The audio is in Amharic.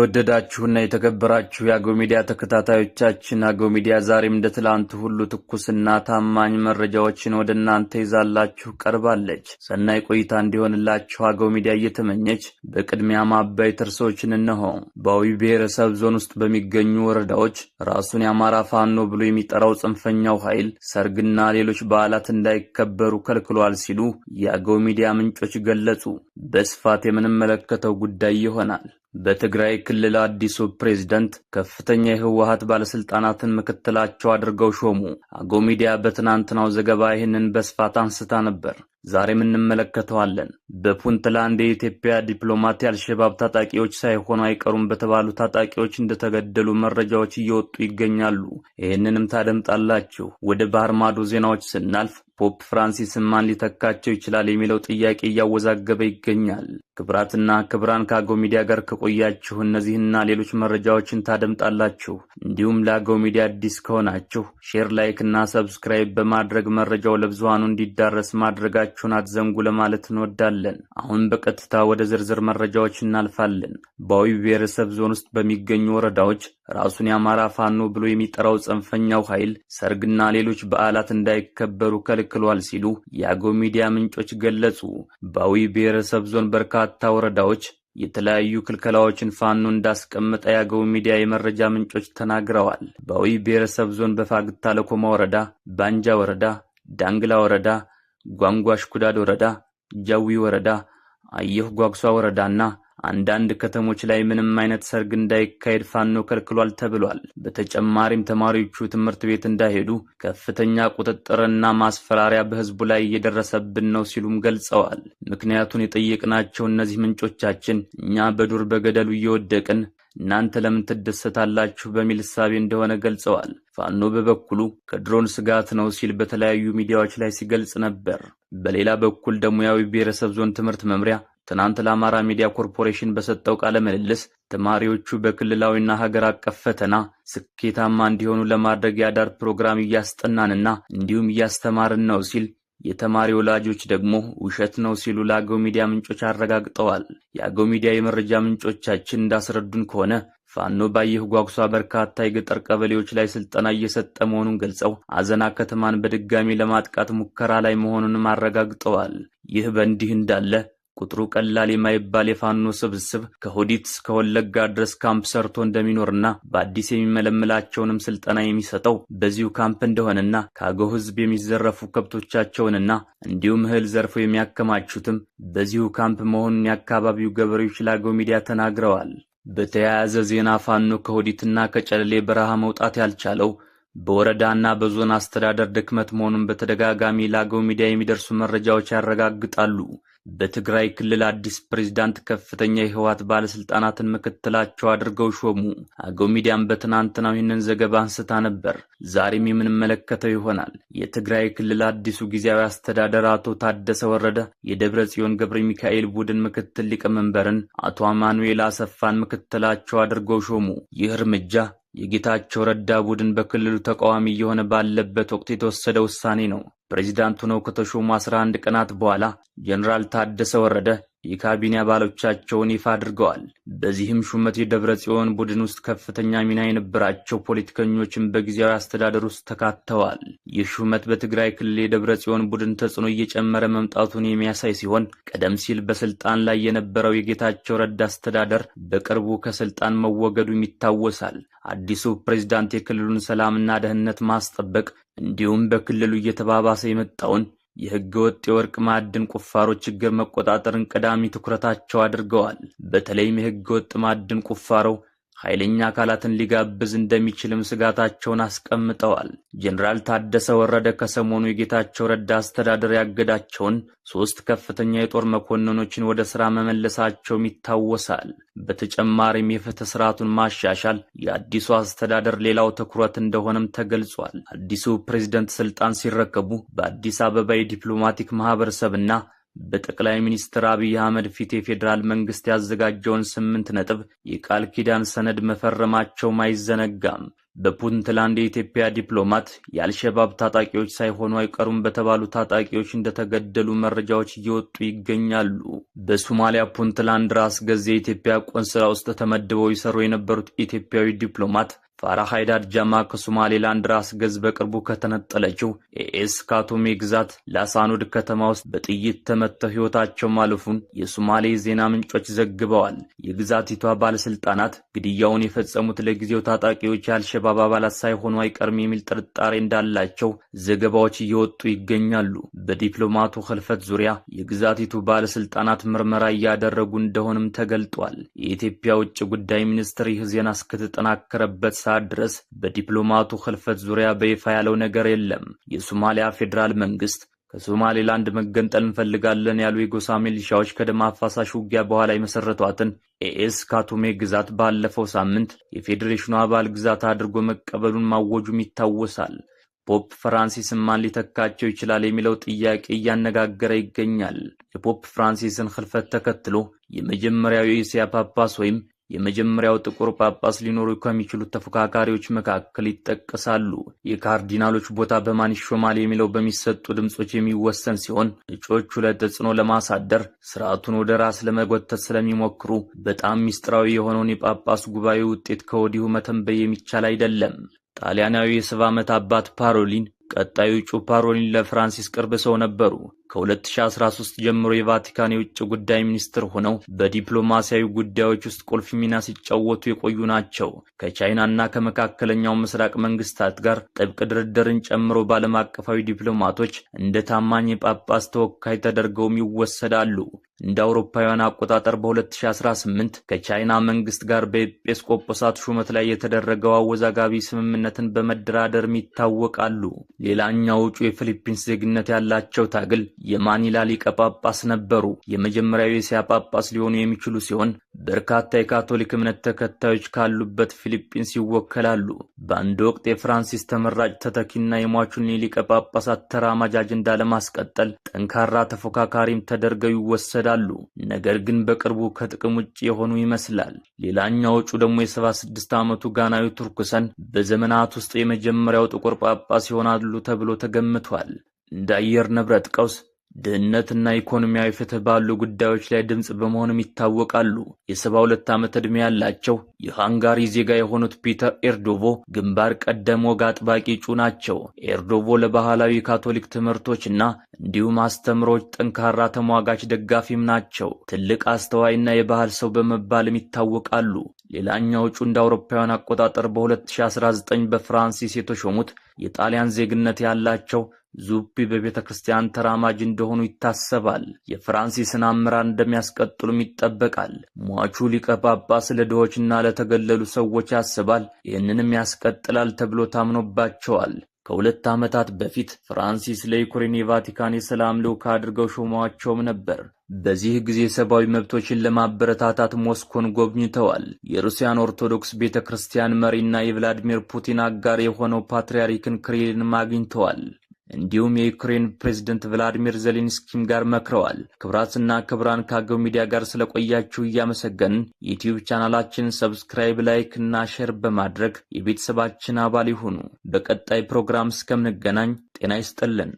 የተወደዳችሁና የተከበራችሁ የአገው ሚዲያ ተከታታዮቻችን አገው ሚዲያ ዛሬም እንደ ትላንቱ ሁሉ ትኩስና ታማኝ መረጃዎችን ወደ እናንተ ይዛላችሁ ቀርባለች። ሰናይ ቆይታ እንዲሆንላችሁ አገው ሚዲያ እየተመኘች በቅድሚያ ማባይ ተርሶችን እነሆ። በአዊ ብሔረሰብ ዞን ውስጥ በሚገኙ ወረዳዎች ራሱን የአማራ ፋኖ ብሎ የሚጠራው ጽንፈኛው ኃይል ሰርግና ሌሎች በዓላት እንዳይከበሩ ከልክሏል ሲሉ የአገው ሚዲያ ምንጮች ገለጹ። በስፋት የምንመለከተው ጉዳይ ይሆናል። በትግራይ ክልል አዲሱ ፕሬዝዳንት ከፍተኛ የህወሓት ባለስልጣናትን ምክትላቸው አድርገው ሾሙ። አገው ሚዲያ በትናንትናው ዘገባ ይህንን በስፋት አንስታ ነበር። ዛሬም እንመለከተዋለን። በፑንትላንድ የኢትዮጵያ ዲፕሎማት የአልሸባብ ታጣቂዎች ሳይሆኑ አይቀሩም በተባሉ ታጣቂዎች እንደተገደሉ መረጃዎች እየወጡ ይገኛሉ። ይህንንም ታደምጣላችሁ። ወደ ባህር ማዶ ዜናዎች ስናልፍ ፖፕ ፍራንሲስ ማን ሊተካቸው ይችላል የሚለው ጥያቄ እያወዛገበ ይገኛል። ክብራትና ክብራን ከአገው ሚዲያ ጋር ከቆያችሁ እነዚህና ሌሎች መረጃዎችን ታደምጣላችሁ። እንዲሁም ለአገው ሚዲያ አዲስ ከሆናችሁ ሼር፣ ላይክ እና ሰብስክራይብ በማድረግ መረጃው ለብዙሃኑ እንዲዳረስ ማድረጋችሁን አትዘንጉ ለማለት እንወዳለን። አሁን በቀጥታ ወደ ዝርዝር መረጃዎች እናልፋለን። በአዊ ብሔረሰብ ዞን ውስጥ በሚገኙ ወረዳዎች ራሱን የአማራ ፋኖ ብሎ የሚጠራው ጽንፈኛው ኃይል ሰርግና ሌሎች በዓላት እንዳይከበሩ ከልክሏል ሲሉ የአገው ሚዲያ ምንጮች ገለጹ። በአዊ ብሔረሰብ ዞን በርካታ ወረዳዎች የተለያዩ ክልከላዎችን ፋኖ እንዳስቀመጠ የአገው ሚዲያ የመረጃ ምንጮች ተናግረዋል። በአዊ ብሔረሰብ ዞን በፋግታ ለኮማ ወረዳ፣ ባንጃ ወረዳ፣ ዳንግላ ወረዳ፣ ጓንጓሽ ኩዳድ ወረዳ፣ ጃዊ ወረዳ፣ አየሁ ጓጉሷ ወረዳና አንዳንድ ከተሞች ላይ ምንም አይነት ሰርግ እንዳይካሄድ ፋኖ ከልክሏል ተብሏል። በተጨማሪም ተማሪዎቹ ትምህርት ቤት እንዳይሄዱ ከፍተኛ ቁጥጥርና ማስፈራሪያ በህዝቡ ላይ እየደረሰብን ነው ሲሉም ገልጸዋል። ምክንያቱን የጠየቅናቸው እነዚህ ምንጮቻችን እኛ በዱር በገደሉ እየወደቅን እናንተ ለምን ትደሰታላችሁ በሚል እሳቤ እንደሆነ ገልጸዋል። ፋኖ በበኩሉ ከድሮን ስጋት ነው ሲል በተለያዩ ሚዲያዎች ላይ ሲገልጽ ነበር። በሌላ በኩል ደግሞ የአዊ ብሔረሰብ ዞን ትምህርት መምሪያ ትናንት ለአማራ ሚዲያ ኮርፖሬሽን በሰጠው ቃለ ምልልስ ተማሪዎቹ በክልላዊና ሀገር አቀፍ ፈተና ስኬታማ እንዲሆኑ ለማድረግ የአዳር ፕሮግራም እያስጠናንና እንዲሁም እያስተማርን ነው ሲል፣ የተማሪ ወላጆች ደግሞ ውሸት ነው ሲሉ ለአገው ሚዲያ ምንጮች አረጋግጠዋል። የአገው ሚዲያ የመረጃ ምንጮቻችን እንዳስረዱን ከሆነ ፋኖ ባየሁ ጓጉሷ በርካታ የገጠር ቀበሌዎች ላይ ስልጠና እየሰጠ መሆኑን ገልጸው አዘና ከተማን በድጋሚ ለማጥቃት ሙከራ ላይ መሆኑንም አረጋግጠዋል። ይህ በእንዲህ እንዳለ ቁጥሩ ቀላል የማይባል የፋኖ ስብስብ ከሆዲት እስከ ወለጋ ድረስ ካምፕ ሰርቶ እንደሚኖርና በአዲስ የሚመለምላቸውንም ስልጠና የሚሰጠው በዚሁ ካምፕ እንደሆነና ከአገው ሕዝብ የሚዘረፉ ከብቶቻቸውንና እንዲሁም እህል ዘርፈው የሚያከማቹትም በዚሁ ካምፕ መሆኑን የአካባቢው ገበሬዎች ለአገው ሚዲያ ተናግረዋል። በተያያዘ ዜና ፋኖ ከሆዲትና ከጨለሌ በረሃ መውጣት ያልቻለው በወረዳና በዞን አስተዳደር ድክመት መሆኑን በተደጋጋሚ ለአገው ሚዲያ የሚደርሱ መረጃዎች ያረጋግጣሉ። በትግራይ ክልል አዲስ ፕሬዝዳንት ከፍተኛ የህወሓት ባለስልጣናትን ምክትላቸው አድርገው ሾሙ። አገው ሚዲያም በትናንትናው ይህንን ዘገባ አንስታ ነበር። ዛሬም የምንመለከተው ይሆናል። የትግራይ ክልል አዲሱ ጊዜያዊ አስተዳደር አቶ ታደሰ ወረደ የደብረ ጽዮን ገብረ ሚካኤል ቡድን ምክትል ሊቀመንበርን አቶ አማኑኤል አሰፋን ምክትላቸው አድርገው ሾሙ። ይህ እርምጃ የጌታቸው ረዳ ቡድን በክልሉ ተቃዋሚ እየሆነ ባለበት ወቅት የተወሰደ ውሳኔ ነው። ፕሬዝዳንቱ ነው ከተሾሙ 11 ቀናት በኋላ ጀነራል ታደሰ ወረደ የካቢኔ አባሎቻቸውን ይፋ አድርገዋል። በዚህም ሹመት የደብረ ጽዮን ቡድን ውስጥ ከፍተኛ ሚና የነበራቸው ፖለቲከኞችን በጊዜያዊ አስተዳደር ውስጥ ተካተዋል። ይህ ሹመት በትግራይ ክልል የደብረ ጽዮን ቡድን ተጽዕኖ እየጨመረ መምጣቱን የሚያሳይ ሲሆን ቀደም ሲል በስልጣን ላይ የነበረው የጌታቸው ረዳ አስተዳደር በቅርቡ ከስልጣን መወገዱም ይታወሳል። አዲሱ ፕሬዝዳንት የክልሉን ሰላምና ደህንነት ማስጠበቅ እንዲሁም በክልሉ እየተባባሰ የመጣውን የህገ ወጥ የወርቅ ማዕድን ቁፋሮ ችግር መቆጣጠርን ቀዳሚ ትኩረታቸው አድርገዋል። በተለይም የህገ ወጥ ማዕድን ቁፋሮ ኃይለኛ አካላትን ሊጋብዝ እንደሚችልም ስጋታቸውን አስቀምጠዋል። ጀነራል ታደሰ ወረደ ከሰሞኑ የጌታቸው ረዳ አስተዳደር ያገዳቸውን 3 ከፍተኛ የጦር መኮንኖችን ወደ ሥራ መመለሳቸውም ይታወሳል። በተጨማሪም የፍትህ ስርዓቱን ማሻሻል የአዲሱ አስተዳደር ሌላው ትኩረት እንደሆነም ተገልጿል። አዲሱ ፕሬዝዳንት ስልጣን ሲረከቡ በአዲስ አበባ የዲፕሎማቲክ ማህበረሰብና በጠቅላይ ሚኒስትር አብይ አህመድ ፊት የፌዴራል መንግስት ያዘጋጀውን 8 ነጥብ የቃል ኪዳን ሰነድ መፈረማቸው አይዘነጋም። በፑንትላንድ የኢትዮጵያ ዲፕሎማት የአልሸባብ ታጣቂዎች ሳይሆኑ አይቀሩም በተባሉ ታጣቂዎች እንደተገደሉ መረጃዎች እየወጡ ይገኛሉ። በሶማሊያ ፑንትላንድ ራስ ገዝ የኢትዮጵያ ቆንስላ ውስጥ ተመድበው ይሰሩ የነበሩት ኢትዮጵያዊ ዲፕሎማት ፋራህ ሃይዳድ ጃማ ከሶማሌላንድ ራስ ገዝ በቅርቡ ከተነጠለችው ኤኤስ ካቶሜ ግዛት ላሳኑድ ከተማ ውስጥ በጥይት ተመተው ሕይወታቸው ማለፉን የሶማሌ ዜና ምንጮች ዘግበዋል። የግዛቲቷ ባለስልጣናት ግድያውን የፈጸሙት ለጊዜው ታጣቂዎች የአልሸባብ አባላት ሳይሆኑ አይቀርም የሚል ጥርጣሬ እንዳላቸው ዘገባዎች እየወጡ ይገኛሉ። በዲፕሎማቱ ህልፈት ዙሪያ የግዛቲቱ ባለስልጣናት ምርመራ እያደረጉ እንደሆነም ተገልጧል። የኢትዮጵያ ውጭ ጉዳይ ሚኒስትር ይህ ዜና እስከተጠናከረበት ድረስ በዲፕሎማቱ ህልፈት ዙሪያ በይፋ ያለው ነገር የለም። የሶማሊያ ፌዴራል መንግስት ከሶማሌላንድ መገንጠል እንፈልጋለን ያሉ የጎሳ ሚሊሻዎች ከደም አፋሳሽ ውጊያ በኋላ የመሰረቷትን ኤኤስ ካቶሜ ግዛት ባለፈው ሳምንት የፌዴሬሽኑ አባል ግዛት አድርጎ መቀበሉን ማወጁም ይታወሳል። ፖፕ ፍራንሲስ ማን ሊተካቸው ይችላል የሚለው ጥያቄ እያነጋገረ ይገኛል። የፖፕ ፍራንሲስን ህልፈት ተከትሎ የመጀመሪያው የእስያ ጳጳስ ወይም የመጀመሪያው ጥቁር ጳጳስ ሊኖሩ ከሚችሉት ተፎካካሪዎች መካከል ይጠቀሳሉ። የካርዲናሎች ቦታ በማን ይሾማል የሚለው በሚሰጡ ድምጾች የሚወሰን ሲሆን እጩዎቹ ለተጽዕኖ ለማሳደር ስርዓቱን ወደ ራስ ለመጎተት ስለሚሞክሩ በጣም ሚስጥራዊ የሆነውን የጳጳስ ጉባኤ ውጤት ከወዲሁ መተንበይ የሚቻል አይደለም። ጣሊያናዊ የ70 ዓመት አባት ፓሮሊን ቀጣዩ እጩ ፓሮሊን ለፍራንሲስ ቅርብ ሰው ነበሩ። ከ2013 ጀምሮ የቫቲካን የውጭ ጉዳይ ሚኒስትር ሆነው በዲፕሎማሲያዊ ጉዳዮች ውስጥ ቁልፍ ሚና ሲጫወቱ የቆዩ ናቸው። ከቻይናና ከመካከለኛው ምስራቅ መንግስታት ጋር ጥብቅ ድርድርን ጨምሮ በዓለም አቀፋዊ ዲፕሎማቶች እንደ ታማኝ የጳጳስ ተወካይ ተደርገውም ይወሰዳሉ። እንደ አውሮፓውያን አቆጣጠር በ2018 ከቻይና መንግስት ጋር በኤጲስቆጶሳት ሹመት ላይ የተደረገው አወዛጋቢ ስምምነትን በመደራደርም ይታወቃሉ። ሌላኛው እጩ የፊሊፒንስ ዜግነት ያላቸው ታግል የማኒላ ሊቀ ጳጳስ ነበሩ። የመጀመሪያው የእስያ ጳጳስ ሊሆኑ የሚችሉ ሲሆን በርካታ የካቶሊክ እምነት ተከታዮች ካሉበት ፊሊፒንስ ይወከላሉ። በአንድ ወቅት የፍራንሲስ ተመራጭ ተተኪና የሟቹን ሊቀ ጳጳሳት ተራማጅ አጀንዳ ለማስቀጠል ጠንካራ ተፎካካሪም ተደርገው ይወሰዳሉ። ነገር ግን በቅርቡ ከጥቅም ውጭ የሆኑ ይመስላል። ሌላኛው እጩ ደግሞ የ76 ዓመቱ ጋናዊ ቱርክሰን በዘመናት ውስጥ የመጀመሪያው ጥቁር ጳጳስ ይሆናሉ ተብሎ ተገምቷል። እንደ አየር ንብረት ቀውስ፣ ድህነትና ኢኮኖሚያዊ ፍትህ ባሉ ጉዳዮች ላይ ድምጽ በመሆንም ይታወቃሉ። የ72 ዓመት ዕድሜ ያላቸው የሃንጋሪ ዜጋ የሆኑት ፒተር ኤርዶቮ ግንባር ቀደም ወግ አጥባቂ እጩ ናቸው። ኤርዶቮ ለባህላዊ ካቶሊክ ትምህርቶችና እንዲሁም አስተምሮች ጠንካራ ተሟጋች ደጋፊም ናቸው። ትልቅ አስተዋይና የባህል ሰው በመባልም ይታወቃሉ። ሌላኛው እጩ እንደ አውሮፓውያን አቆጣጠር በ2019 በፍራንሲስ የተሾሙት የጣሊያን ዜግነት ያላቸው ዙፒ በቤተ ክርስቲያን ተራማጅ እንደሆኑ ይታሰባል። የፍራንሲስን አመራር እንደሚያስቀጥሉም ይጠበቃል። ሟቹ ሊቀ ጳጳስ ለድሆችና ለተገለሉ ሰዎች ያስባል፣ ይህንንም ያስቀጥላል ተብሎ ታምኖባቸዋል። ከ2 ዓመታት በፊት ፍራንሲስ ለዩክሬን የቫቲካን የሰላም ልዑክ አድርገው ሾመዋቸውም ነበር። በዚህ ጊዜ ሰብአዊ መብቶችን ለማበረታታት ሞስኮን ጎብኝተዋል። የሩሲያን ኦርቶዶክስ ቤተክርስቲያን መሪና የቭላዲሚር ፑቲን አጋር የሆነው ፓትርያርክን ክሪልን አግኝተዋል። እንዲሁም የዩክሬን ፕሬዝዳንት ቭላዲሚር ዜሌንስኪም ጋር መክረዋል። ክብራትና ክብራን ከአገው ሚዲያ ጋር ስለቆያችሁ እያመሰገንን የዩቲዩብ ቻናላችንን ሰብስክራይብ፣ ላይክ እና ሼር በማድረግ የቤተሰባችን አባል ይሁኑ። በቀጣይ ፕሮግራም እስከምንገናኝ ጤና ይስጥልን።